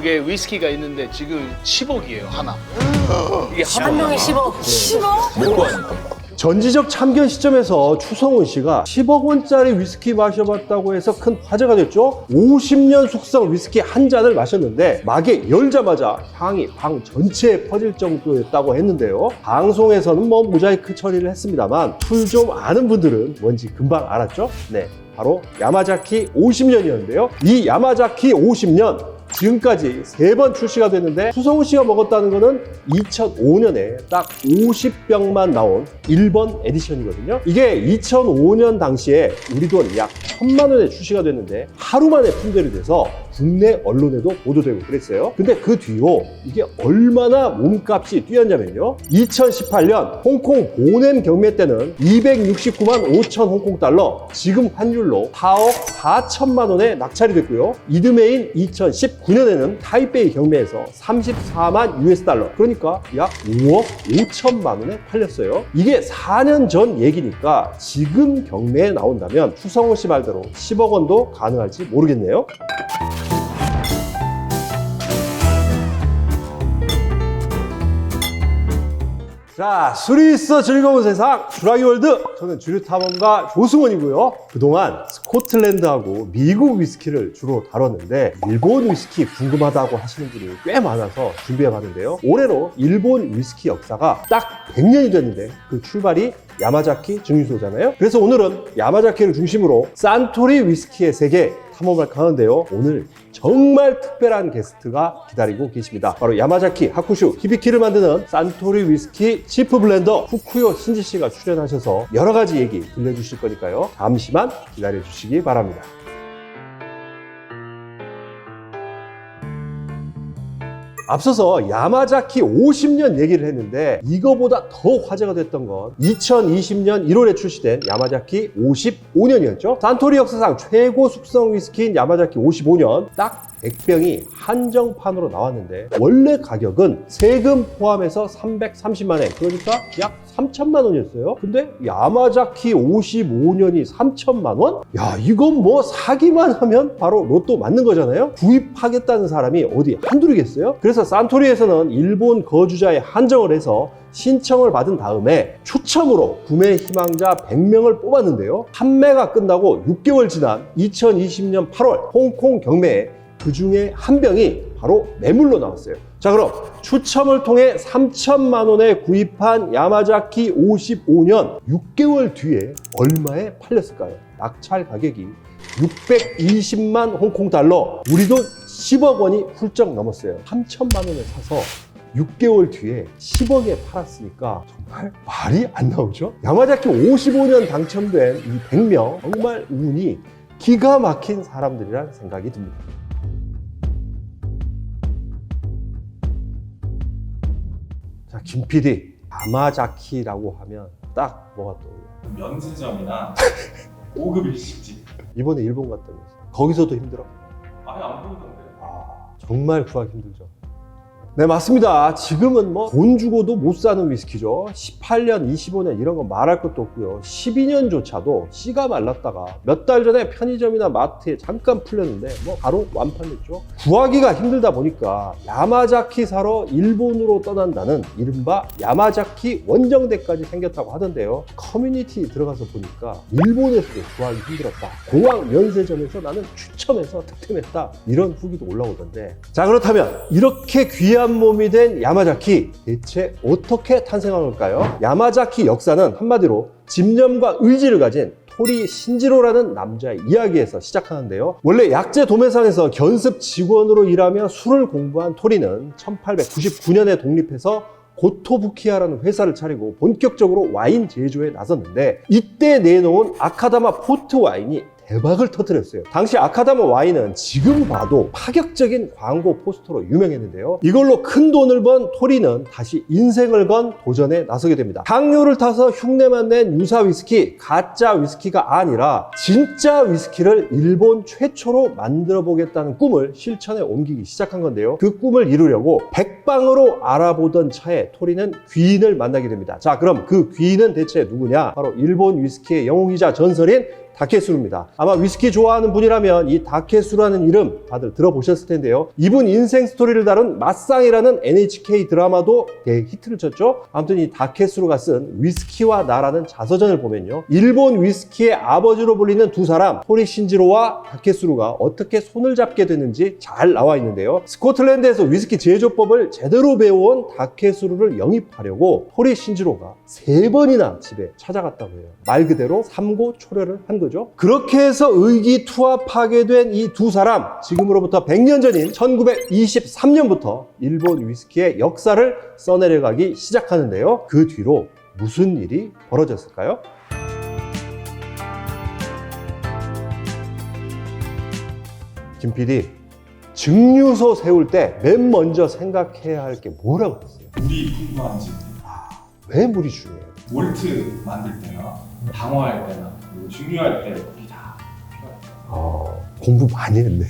이게 위스키가 있는데 지금 10억이에요 하나. 이게 한 명에 10억. 10억? 전지적 참견 시점에서 추성훈 씨가 10억 원짜리 위스키 마셔봤다고 해서 큰 화제가 됐죠. 50년 숙성 위스키 한 잔을 마셨는데 막에 열자마자 향이 방 전체에 퍼질 정도였다고 했는데요. 방송에서는 뭐 모자이크 처리를 했습니다만 술 좀 아는 분들은 뭔지 금방 알았죠. 네, 바로 야마자키 50년이었는데요. 이 야마자키 50년 지금까지 3번 출시가 됐는데 추성훈 씨가 먹었다는 거는 2005년에 딱 50병만 나온 1번 에디션이거든요. 이게 2005년 당시에 우리 돈 약 1000만 원에 출시가 됐는데 하루 만에 품절이 돼서 국내 언론에도 보도되고 그랬어요. 근데 그 뒤로 이게 얼마나 몸값이 뛰었냐면요. 2018년 홍콩 보냄 경매 때는 269만 5천 홍콩 달러, 지금 환율로 4억 4천만 원에 낙찰이 됐고요. 이듬해인 2019년에는 타이베이 경매에서 34만 US 달러, 그러니까 약 5억 5천만 원에 팔렸어요. 이게 4년 전 얘기니까 지금 경매에 나온다면 추성훈 씨 말대로 10억 원도 가능할지 모르겠네요. 자, 술이 있어 즐거운 세상 주라기 월드, 저는 주류탐험가 조승원이고요. 그동안 스코틀랜드하고 미국 위스키를 주로 다뤘는데 일본 위스키 궁금하다고 하시는 분이 꽤 많아서 준비해봤는데요. 올해로 일본 위스키 역사가 딱 100년이 됐는데 그 출발이 야마자키 증류소잖아요. 그래서 오늘은 야마자키를 중심으로 산토리 위스키의 세계 탐험을 가는데요. 오늘 정말 특별한 게스트가 기다리고 계십니다. 바로 야마자키 하쿠슈 히비키를 만드는 산토리 위스키 치프 블렌더 후쿠요 신지 씨가 출연하셔서 여러 가지 얘기 들려주실 거니까요. 잠시만 기다려 주시기 바랍니다. 앞서서 야마자키 50년 얘기를 했는데 이거보다 더 화제가 됐던 건 2020년 1월에 출시된 야마자키 55년이었죠. 산토리 역사상 최고 숙성 위스키인 야마자키 55년 딱 100병이 한정판으로 나왔는데 원래 가격은 세금 포함해서 330만 엔, 그러니까 약 3천만 원이었어요. 근데 야마자키 55년이 3천만 원? 야, 이건 뭐 사기만 하면 바로 로또 맞는 거잖아요. 구입하겠다는 사람이 어디 한둘이겠어요? 그래서 산토리에서는 일본 거주자에 한정을 해서 신청을 받은 다음에 추첨으로 구매 희망자 100명을 뽑았는데요. 판매가 끝나고 6개월 지난 2020년 8월 홍콩 경매에 그 중에 한 병이 바로 매물로 나왔어요. 자, 그럼 추첨을 통해 3천만 원에 구입한 야마자키 55년 6개월 뒤에 얼마에 팔렸을까요? 낙찰 가격이 620만 홍콩 달러, 우리 돈 10억 원이 훌쩍 넘었어요. 3천만 원에 사서 6개월 뒤에 10억에 팔았으니까 정말 말이 안 나오죠? 야마자키 55년 당첨된 이 100명, 정말 운이 기가 막힌 사람들이란 생각이 듭니다. 자, 김 PD, 야마자키라고 하면 딱 뭐가 떠올려요? 면세점이나 고급 일식집. 이번에 일본 갔다면서 거기서도 힘들어? 아예 안 보이던데. 정말 구하기 힘들죠. 네, 맞습니다. 지금은 뭐 돈 주고도 못 사는 위스키죠. 18년, 25년 이런 거 말할 것도 없고요. 12년조차도 씨가 말랐다가 몇 달 전에 편의점이나 마트에 잠깐 풀렸는데 뭐 바로 완판됐죠. 구하기가 힘들다 보니까 야마자키 사러 일본으로 떠난다는 이른바 야마자키 원정대까지 생겼다고 하던데요. 커뮤니티 들어가서 보니까 일본에서도 구하기 힘들었다. 공항 면세점에서 나는 추첨해서 득템했다. 이런 후기도 올라오던데. 자, 그렇다면 이렇게 귀한 몸이 된 야마자키, 대체 어떻게 탄생한 걸까요? 야마자키 역사는 한마디로 집념과 의지를 가진 토리 신지로라는 남자의 이야기에서 시작하는데요. 원래 약재 도매상에서 견습 직원으로 일하며 술을 공부한 토리는 1899년에 독립해서 고토부키야라는 회사를 차리고 본격적으로 와인 제조에 나섰는데 이때 내놓은 아카다마 포트 와인이 대박을 터뜨렸어요. 당시 아카다마 와인은 지금 봐도 파격적인 광고 포스터로 유명했는데요. 이걸로 큰 돈을 번 토리는 다시 인생을 건 도전에 나서게 됩니다. 향료를 타서 흉내만 낸 유사 위스키, 가짜 위스키가 아니라 진짜 위스키를 일본 최초로 만들어 보겠다는 꿈을 실천에 옮기기 시작한 건데요. 그 꿈을 이루려고 백방으로 알아보던 차에 토리는 귀인을 만나게 됩니다. 자, 그럼 그 귀인은 대체 누구냐? 바로 일본 위스키의 영웅이자 전설인 다케수루입니다. 아마 위스키 좋아하는 분이라면 이 다케수라는 이름 다들 들어보셨을 텐데요. 이분 인생 스토리를 다룬 맛상이라는 NHK 드라마도 대히트를 쳤죠. 아무튼 이 다케수루가 쓴 위스키와 나라는 자서전을 보면요, 일본 위스키의 아버지로 불리는 두 사람 토리 신지로와 다케수루가 어떻게 손을 잡게 됐는지 잘 나와 있는데요. 스코틀랜드에서 위스키 제조법을 제대로 배워온 다케수루를 영입하려고 토리 신지로가 3번이나 집에 찾아갔다고 해요. 말 그대로 삼고초려를 한 거죠. 그렇게 해서 의기투합하게 된 이 두 사람, 지금으로부터 100년 전인 1923년부터 일본 위스키의 역사를 써내려가기 시작하는데요. 그 뒤로 무슨 일이 벌어졌을까요? 김 PD, 증류소 세울 때 맨 먼저 생각해야 할 게 뭐라고 했어요? 물이 풍부한지, 왜 물이 중요해요? 몰트 만들 때나 방어할 때나 그리고 증류할 때 물이 다 필요해요. 공부 많이 했네.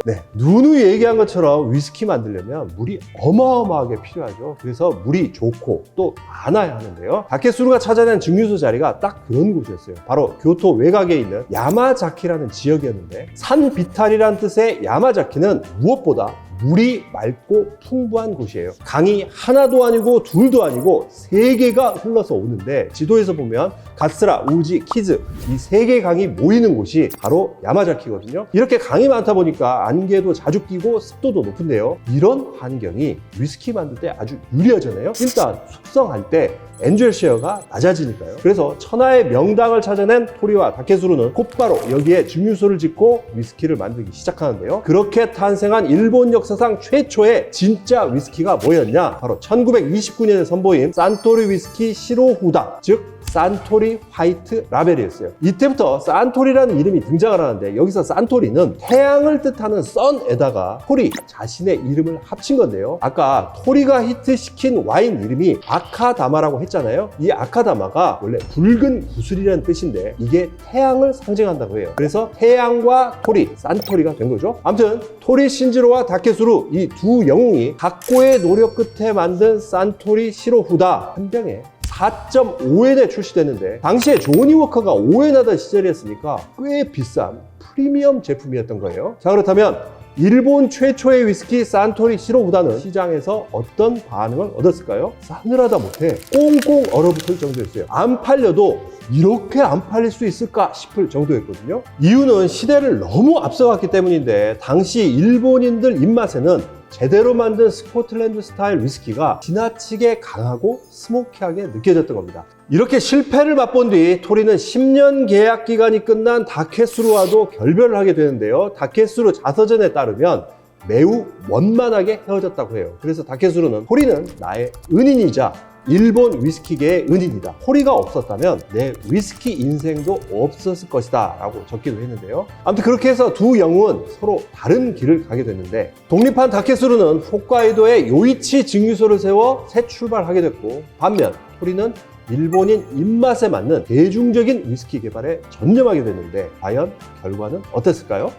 네, 누누이 얘기한 것처럼 위스키 만들려면 물이 어마어마하게 필요하죠. 그래서 물이 좋고 또 많아야 하는데요. 다케수루가 찾아낸 증류소 자리가 딱 그런 곳이었어요. 바로 교토 외곽에 있는 야마자키라는 지역이었는데, 산비탈이라는 뜻의 야마자키는 무엇보다 물이 맑고 풍부한 곳이에요. 강이 하나도 아니고 둘도 아니고 3개가 흘러서 오는데, 지도에서 보면 가스라, 우지, 키즈 이 3개 강이 모이는 곳이 바로 야마자키거든요. 이렇게 강이 많다 보니까 안개도 자주 끼고 습도도 높은데요. 이런 환경이 위스키 만들 때 아주 유리하잖아요. 일단 숙성할 때 엔젤 쉐어가 낮아지니까요. 그래서 천하의 명당을 찾아낸 토리와 다케수루는 곧바로 여기에 증류소를 짓고 위스키를 만들기 시작하는데요. 그렇게 탄생한 일본 역사상 최초의 진짜 위스키가 뭐였냐? 바로 1929년에 선보인 산토리 위스키 시로후다, 즉 산토리 화이트 라벨이었어요. 이때부터 산토리라는 이름이 등장을 하는데, 여기서 산토리는 태양을 뜻하는 선에다가 토리 자신의 이름을 합친 건데요. 아까 토리가 히트시킨 와인 이름이 아카다마라고 했잖아요. 이 아카다마가 원래 붉은 구슬이라는 뜻인데 이게 태양을 상징한다고 해요. 그래서 태양과 토리, 산토리가 된 거죠. 아무튼 토리 신지로와 다케수루 이 두 영웅이 각고의 노력 끝에 만든 산토리 시로후다 한 병에 4.5엔에 출시됐는데, 당시에 조니 워커가 5엔 하던 시절이었으니까 꽤 비싼 프리미엄 제품이었던 거예요. 자, 그렇다면 일본 최초의 위스키 산토리 시로후다는 시장에서 어떤 반응을 얻었을까요? 싸늘하다 못해 꽁꽁 얼어붙을 정도였어요. 안 팔려도 이렇게 안 팔릴 수 있을까 싶을 정도였거든요. 이유는 시대를 너무 앞서갔기 때문인데, 당시 일본인들 입맛에는 제대로 만든 스코틀랜드 스타일 위스키가 지나치게 강하고 스모키하게 느껴졌던 겁니다. 이렇게 실패를 맛본 뒤 토리는 10년 계약 기간이 끝난 다케수루와도 결별을 하게 되는데요. 다케수루 자서전에 따르면 매우 원만하게 헤어졌다고 해요. 그래서 다케수루는 토리는 나의 은인이자 일본 위스키계의 은인이다. 토리가 없었다면 내 위스키 인생도 없었을 것이다 라고 적기도 했는데요. 아무튼 그렇게 해서 두 영웅은 서로 다른 길을 가게 됐는데, 독립한 다케수루는 홋카이도에 요이치 증류소를 세워 새 출발하게 됐고, 반면 토리는 일본인 입맛에 맞는 대중적인 위스키 개발에 전념하게 됐는데, 과연 결과는 어땠을까요?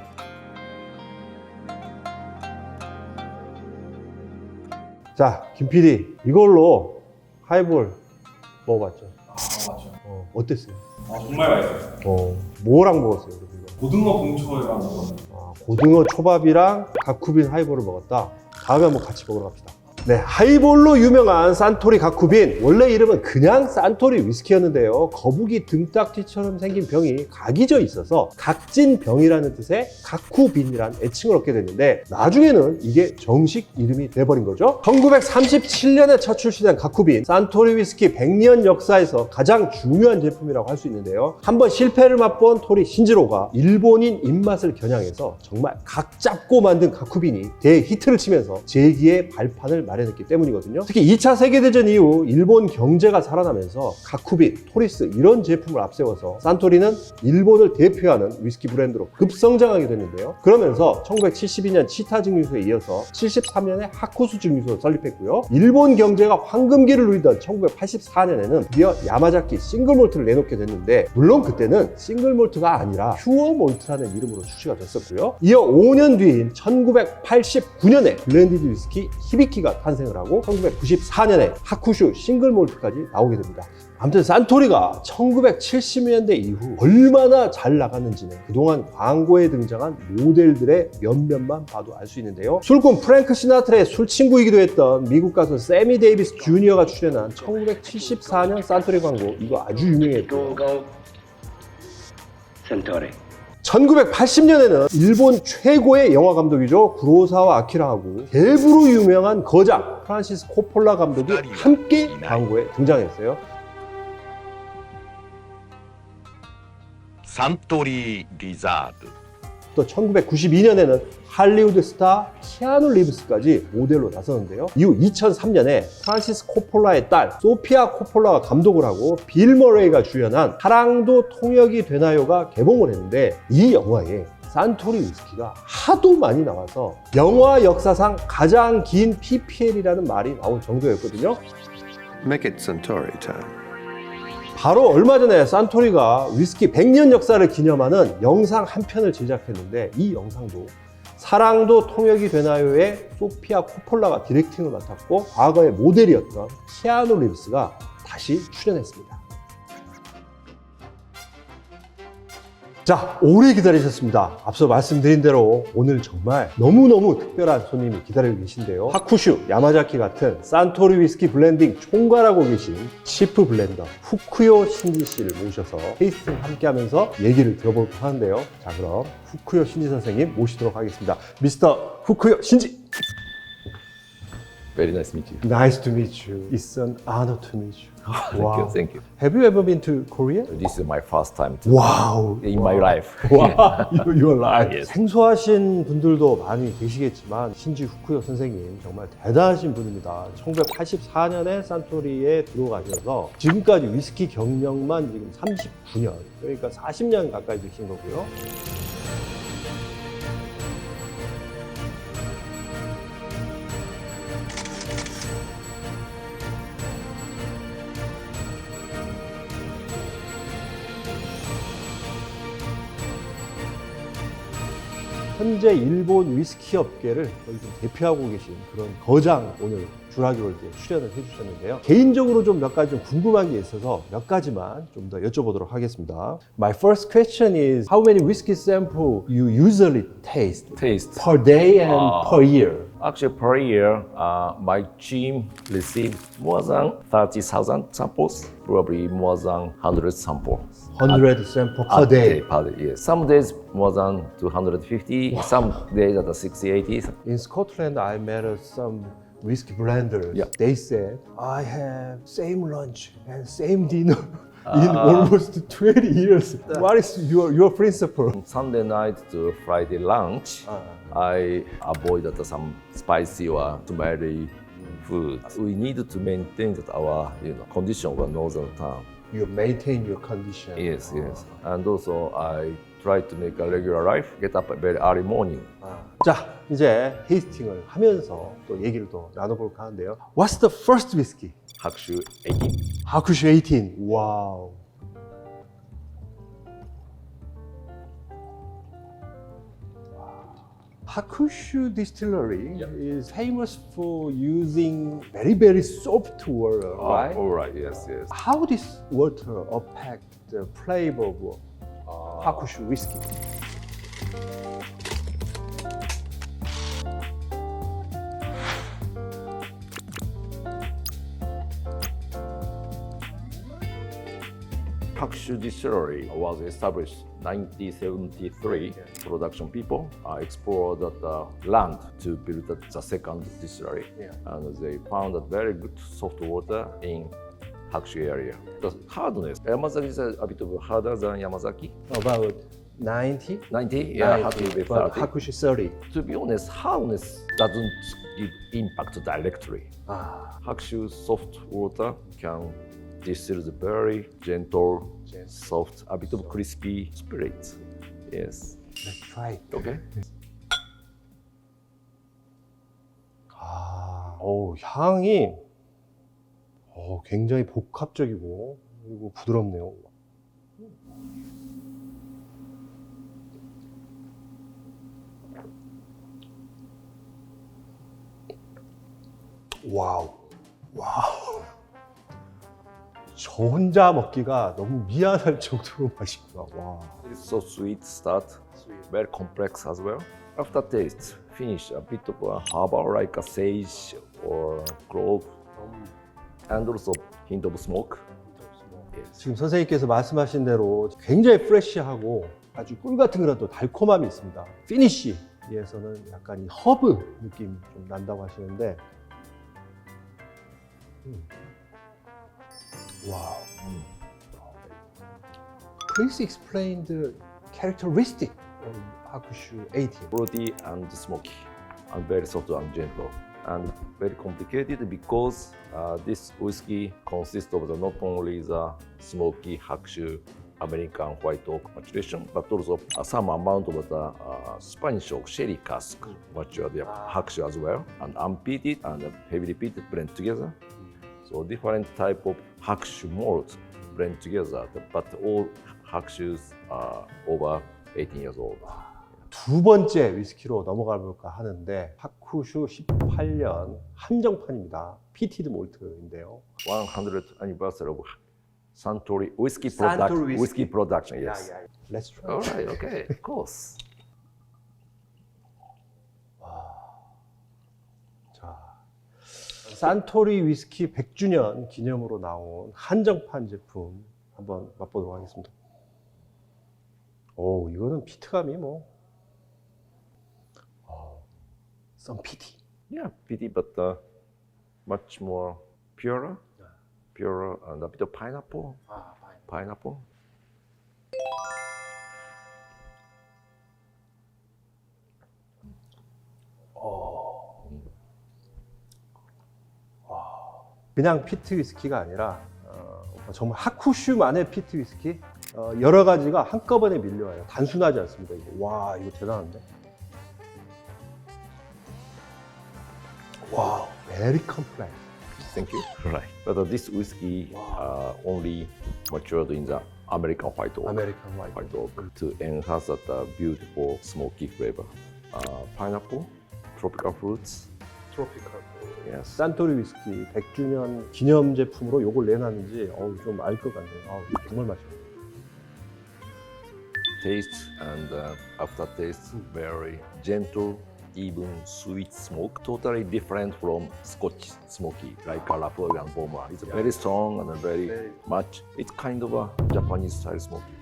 자, 김 PD, 이걸로 하이볼 먹어봤죠? 맞죠. 어땠어요? 정말 맛있어요. 뭐랑 먹었어요? 이거? 고등어 봉초회랑 먹었는데 고등어 초밥이랑 가쿠빈 하이볼을 먹었다. 다음에 한번 같이 먹으러 갑시다. 네, 하이볼로 유명한 산토리 가쿠빈, 원래 이름은 그냥 산토리 위스키였는데요. 거북이 등딱지처럼 생긴 병이 각이 져 있어서 각진병이라는 뜻의 가쿠빈이라는 애칭을 얻게 됐는데, 나중에는 이게 정식 이름이 돼버린 거죠. 1937년에 첫 출시된 가쿠빈, 산토리 위스키 100년 역사에서 가장 중요한 제품이라고 할 수 있는데요. 한번 실패를 맛본 토리 신지로가 일본인 입맛을 겨냥해서 정말 각 잡고 만든 가쿠빈이 대히트를 치면서 재기의 발판을 마련했기 때문이거든요. 특히 2차 세계대전 이후 일본 경제가 살아나면서 가쿠빈, 토리스 이런 제품을 앞세워서 산토리는 일본을 대표하는 위스키 브랜드로 급성장하게 됐는데요. 그러면서 1972년 치타 증류소에 이어서 73년에 하쿠스 증류소를 설립했고요. 일본 경제가 황금기를 누리던 1984년에는 드디어 야마자키 싱글몰트를 내놓게 됐는데, 물론 그때는 싱글몰트가 아니라 퓨어몰트라는 이름으로 출시가 됐었고요. 이어 5년 뒤인 1989년에 블렌디드 위스키 히비키가 탄생을 하고 1994년에 하쿠슈 싱글 몰트까지 나오게 됩니다. 아무튼 산토리가 1970년대 이후 얼마나 잘 나갔는지는 그동안 광고에 등장한 모델들의 몇몇만 봐도 알 수 있는데요. 술꾼 프랭크 시나트라의 술친구이기도 했던 미국 가수 세미 데이비스 주니어가 출연한 1974년 산토리 광고, 이거 아주 유명했고요. 1980년에는 일본 최고의 영화 감독이죠. 구로사와 아키라하고 대부로 유명한 거장 프란시스 코폴라 감독이 함께 광고에 등장했어요. サントリーリザーブ 또 1992년에는 할리우드 스타 키아누 리브스까지 모델로 나섰는데요. 이후 2003년에 프란시스 코폴라의 딸 소피아 코폴라가 감독을 하고 빌 머레이가 주연한 사랑도 통역이 되나요가 개봉을 했는데, 이 영화에 산토리 위스키가 하도 많이 나와서 영화 역사상 가장 긴 PPL이라는 말이 나올 정도였거든요. Make it Suntory time. 바로 얼마 전에 산토리가 위스키 100년 역사를 기념하는 영상 한 편을 제작했는데, 이 영상도 사랑도 통역이 되나요의 소피아 코폴라가 디렉팅을 맡았고 과거의 모델이었던 키아누 리브스가 다시 출연했습니다. 자, 오래 기다리셨습니다. 앞서 말씀드린 대로 오늘 정말 너무너무 특별한 손님이 기다리고 계신데요. 하쿠슈, 야마자키 같은 산토리 위스키 블렌딩 총괄하고 계신 치프 블렌더 후쿠요 신지 씨를 모셔서 테이스팅 함께 하면서 얘기를 들어볼까 하는데요. 자, 그럼 후쿠요 신지 선생님 모시도록 하겠습니다. 미스터 후쿠요 신지! Very nice to meet you. Nice to meet you. It's an honor to meet you. Wow. Thank you. Have you ever been to Korea? This is my first time to Wow. in my life. 와, your life. Yes. 생소하신 분들도 많이 계시겠지만 신지 후쿠요 선생님 정말 대단하신 분입니다. 1984년에 산토리에 들어가셔서 지금까지 위스키 경력만 지금 39년, 그러니까 40년 가까이 되신 거고요. 현재 일본 위스키 업계를 거의 좀 대표하고 계신 그런 거장 오늘 주라기월드에 출연을 해주셨는데요. 개인적으로 좀 몇 가지 좀 궁금한 게 있어서 몇 가지만 좀 더 여쭤보도록 하겠습니다. My first question is how many whiskey sample you usually taste Taste. per day and per year? Actually, per year, my team received more than 30,000 samples, probably more than 100 samples. 100 sample per day. Per day, yes. Some days more than 250, some days at 60, 80. In Scotland, I met some whiskey blenders. Yeah. They said, I have same lunch and same dinner in almost 20 years. What is your principle? Sunday night to Friday lunch, I avoided some spicy or smelly food. We need to maintain that our condition of northern town. You maintain your condition. Yes, yes. And also I try to make a regular life, get up very early morning. 자, 이제 테이스팅을 하면서 또 얘기를 또 나눠볼까 하는데요. What's the first whiskey? Hakushu 18. 하쿠슈 18. 와우. Hakushu Distillery is famous for using very, very soft water, right? All right, yes, yes. How this water affect the flavor of Hakushu whiskey? Hakushu Distillery was established 1973. Production people explored the land to build the second distillery, and they found a very good soft water in Hakushu area. The hardness, Yamazaki is a bit harder than Yamazaki. About 90? 90, yeah, 90, Hakushu with but 30. Hakushu 30. To be honest, hardness doesn't give impact directly. Ah, Hakushu soft water can distill the very gentle, soft, a bit of crispy spirit. Yes. let's try it. Okay. 향이 굉장히 복합적이고 그리고 부드럽네요. 와우. 저 혼자 먹기가 너무 미안할 정도로 맛있구나. 와. It's so sweet start, very complex as well. After taste, finish a bit of a herbal like a sage or clove, and also hint of smoke. Yes. 지금 선생님께서 말씀하신 대로 굉장히 프레쉬하고 아주 꿀 같은 그런 또 달콤함이 있습니다. 피니쉬에서는 약간 이 허브 느낌 좀 난다고 하시는데, 와우. Please explain the characteristic of Hakushu 18. Fruity and smoky, and very soft and gentle, and very complicated because this whiskey consists of not only the smoky Hakushu American white oak maturation, but also some amount of the Spanish oak sherry cask matured Hakushu as well, and unpeated and heavily peated blend together. So different type of Hakushu malt blend together, but all Hakushus are over 18 years old. 두 번째 위스키로 넘어가 볼까 하는데, 하쿠슈 18년 한정판입니다. 피티드 몰트인데요. 100th anniversary of Suntory whiskey Suntory whiskey production. Yes. Let's try. All right. Okay. Of course. 자, 산토리 위스키 100주년 기념으로 나온 한정판 제품 한번 맛보도록 하겠습니다. 오, 이거는 피트감이 뭐, some pity. Yeah, pity, but much more purer and a bit of pineapple. Pineapple. 그냥 피트 위스키가 아니라 정말 하쿠슈만의 피트 위스키, 여러 가지가 한꺼번에 밀려와요. 단순하지 않습니다. 이거. 와, 이거 대단한데. 와우, very complex. Thank you. Right. But this whiskey only matured in the American white oak. American white white oak to enhance that beautiful smoky flavor. Pineapple, tropical fruits. 트로피컬. Yes. 산토리 위스키 100주년 기념 제품으로 요걸 내놨는지 좀 알 것 같네요. 정말 맛있어요. Taste and aftertaste very gentle, even sweet smoke. Totally different from Scotch smoky like Lafroig and Beaumont. It's very strong and very much. It's kind of a Japanese style smoky.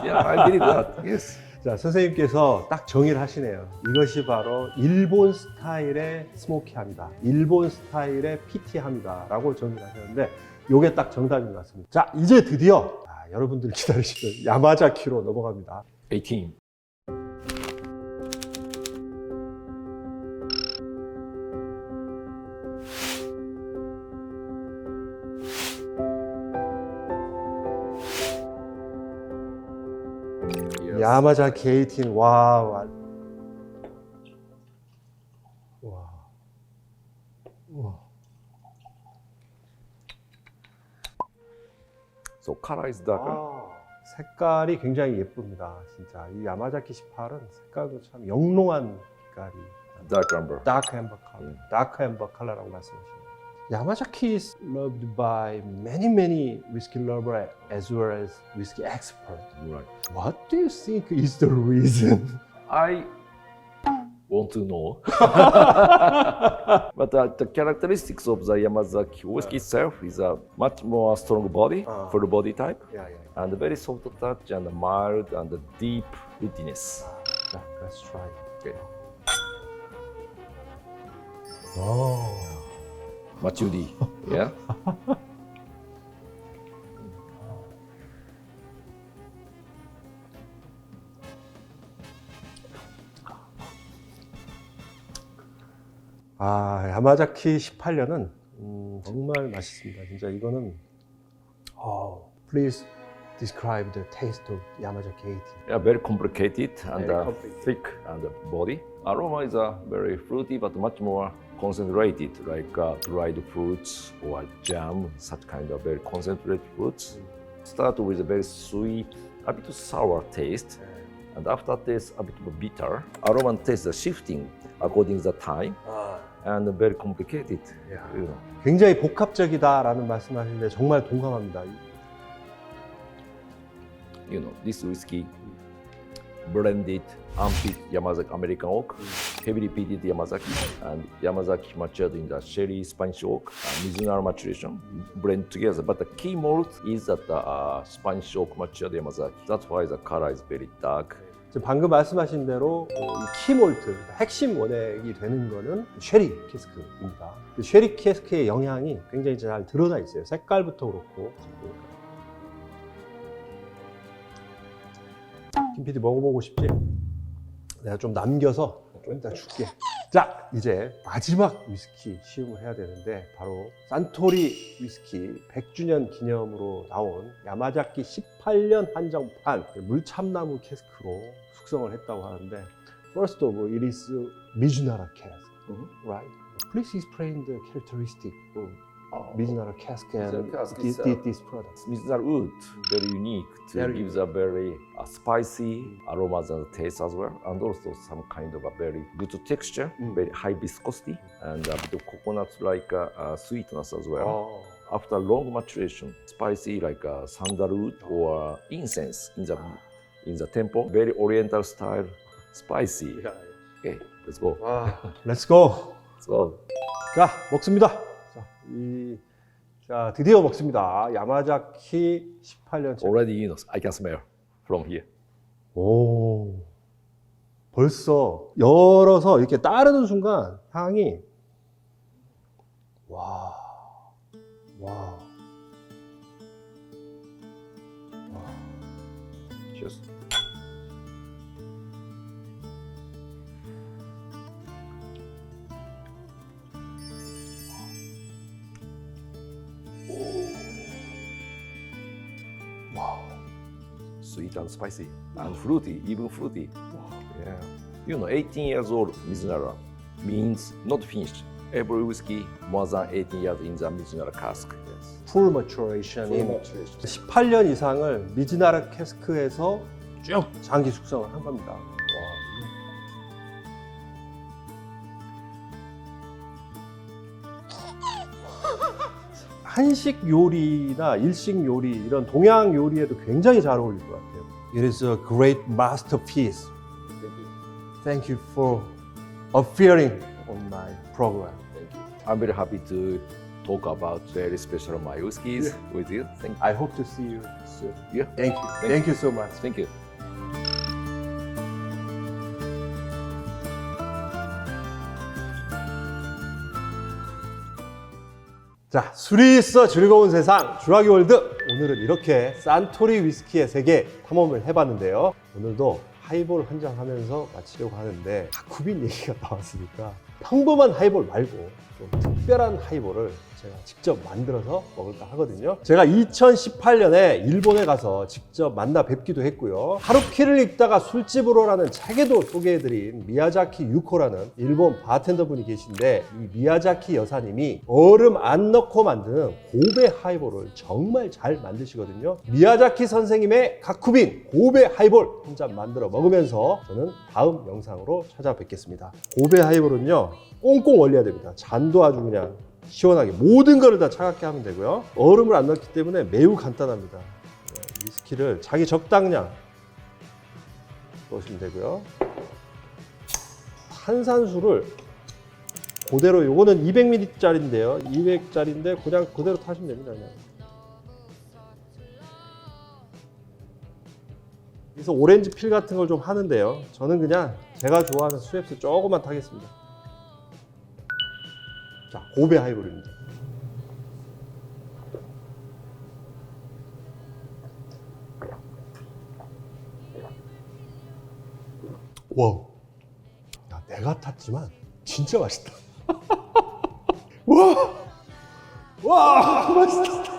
Yeah, I believe that. Yes. 자, 선생님께서 딱 정의를 하시네요. 이것이 바로 일본 스타일의 스모키함이다. 일본 스타일의 피티함이다. 라고 정의를 하셨는데, 요게 딱 정답인 것 같습니다. 자, 이제 드디어 여러분들이 기다리시던 야마자키로 넘어갑니다. 18. 야마자키 18. 와. So color is darker. 색깔이 굉장히 예쁩니다. 진짜 이 야마자키 18은 색깔도 참 영롱한 색깔이. Dark amber. Dark amber color. Dark amber color라고 말씀하시네요. Yamazaki is loved by many whiskey lovers as well as whiskey experts. Right. What do you think is the reason? I want to know. But the characteristics of the Yamazaki whiskey itself is a much more strong body, full body type, and very soft touch and mild and deep fruitiness. Let's try. Okay. Oh. Machuri. Yeah. 야마자키 18년은 정말 맛있습니다. 진짜 이거는 Please describe the taste of Yamazaki 18. Yeah, very complicated and Very complicated. thick and body. Aroma is very fruity but much more concentrated, like dried fruits or jam, such kind of very concentrated fruits. Start with a very sweet, a bit sour taste, and after taste a bit bitter. Aroma and taste are shifting according to the time. and very complicated. You know. 굉장히 복합적이다라는 말씀하시는데 정말 동감합니다. You know, this whiskey blended unpeated Yamazaki American oak, heavily peated Yamazaki, and Yamazaki matured in the sherry Spanish oak, Mizunara maturation blend together. But the key malt is that the Spanish oak matured Yamazaki. That's why the color is very dark. 지금 방금 말씀하신 대로 이 키몰트, 핵심 원액이 되는 거는 쉐리 캐스크입니다. 쉐리 캐스크의 영향이 굉장히 잘 드러나 있어요. 색깔부터 그렇고. 김 PD 먹어보고 싶지? 내가 좀 남겨서 좀 이따 줄게. 자, 이제 마지막 위스키 시음을 해야 되는데 바로 산토리 위스키 100주년 기념으로 나온 야마자키 18년 한정판 물참나무 캐스크로 숙성을 했다고 하는데 First of all, it is Mizunara cask, right? Please explain the characteristic of Mizunara cask and this product. Mizunara wood, very unique to Very gives a very spicy aromas and taste as well, and also some kind of a very good texture, very high viscosity, and a bit of coconut-like sweetness as well. After long maturation, spicy like sandalwood or incense in the temple, very oriental style, spicy. Okay, let's go. Let's go. Let's go. 자, 먹습니다. 자, 드디어 먹습니다. 야마자키 18년. Already, you know, I can smell from here. 오, 벌써 열어서 이렇게 따르는 순간 향이 와. Cheers. Sweet and spicy and fruity, even fruity. Yeah. You know, 18 years old Mizunara means not finished. Every whiskey more than 18 years in the Mizunara cask. Yes. Full maturation. 18년 이상을 미즈나라 캐스크에서 쭉 장기 숙성을 한 겁니다. 한식 요리나 일식 요리 이런 동양 요리에도 굉장히 잘 어울릴 것 같아요. It is a great masterpiece. Thank you for appearing on my program. I'm very happy to talk about very special my whiskeys with you. Thank you. I hope to see you soon. Yeah. Thank you. Thank you so much. Thank you. 자, 술이 있어 즐거운 세상 주라기 월드. 오늘은 이렇게 산토리 위스키의 세계 탐험을 해봤는데요. 오늘도 하이볼 한 잔 하면서 마치려고 하는데 가쿠빈 얘기가 나왔으니까 평범한 하이볼 말고 좀 특별한 하이볼을 제가 직접 만들어서 먹을까 하거든요. 제가 2018년에 일본에 가서 직접 만나 뵙기도 했고요. 하루키를 읽다가 술집으로라는 책에도 소개해드린 미야자키 유코라는 일본 바텐더분이 계신데 이 미야자키 여사님이 얼음 안 넣고 만드는 고베 하이볼을 정말 잘 만드시거든요. 미야자키 선생님의 가쿠빈 고베 하이볼 한 잔 만들어 먹으면서 저는 다음 영상으로 찾아뵙겠습니다. 고베 하이볼은요 꽁꽁 얼려야 됩니다. 잔도 아주 그냥 시원하게 모든 거를 다 차갑게 하면 되고요. 얼음을 안 넣기 때문에 매우 간단합니다. 위스키를 자기 적당량 넣으시면 되고요. 탄산수를 그대로, 요거는 200ml짜리인데요. 200짜리인데 그냥 그대로 타시면 됩니다. 그냥. 그래서 오렌지 필 같은 걸 좀 하는데요. 저는 그냥 제가 좋아하는 스왑스 조금만 타겠습니다. 자, 고베 하이볼입니다. 와, 야, 내가 탔지만 진짜 맛있다. 와, 맛있다.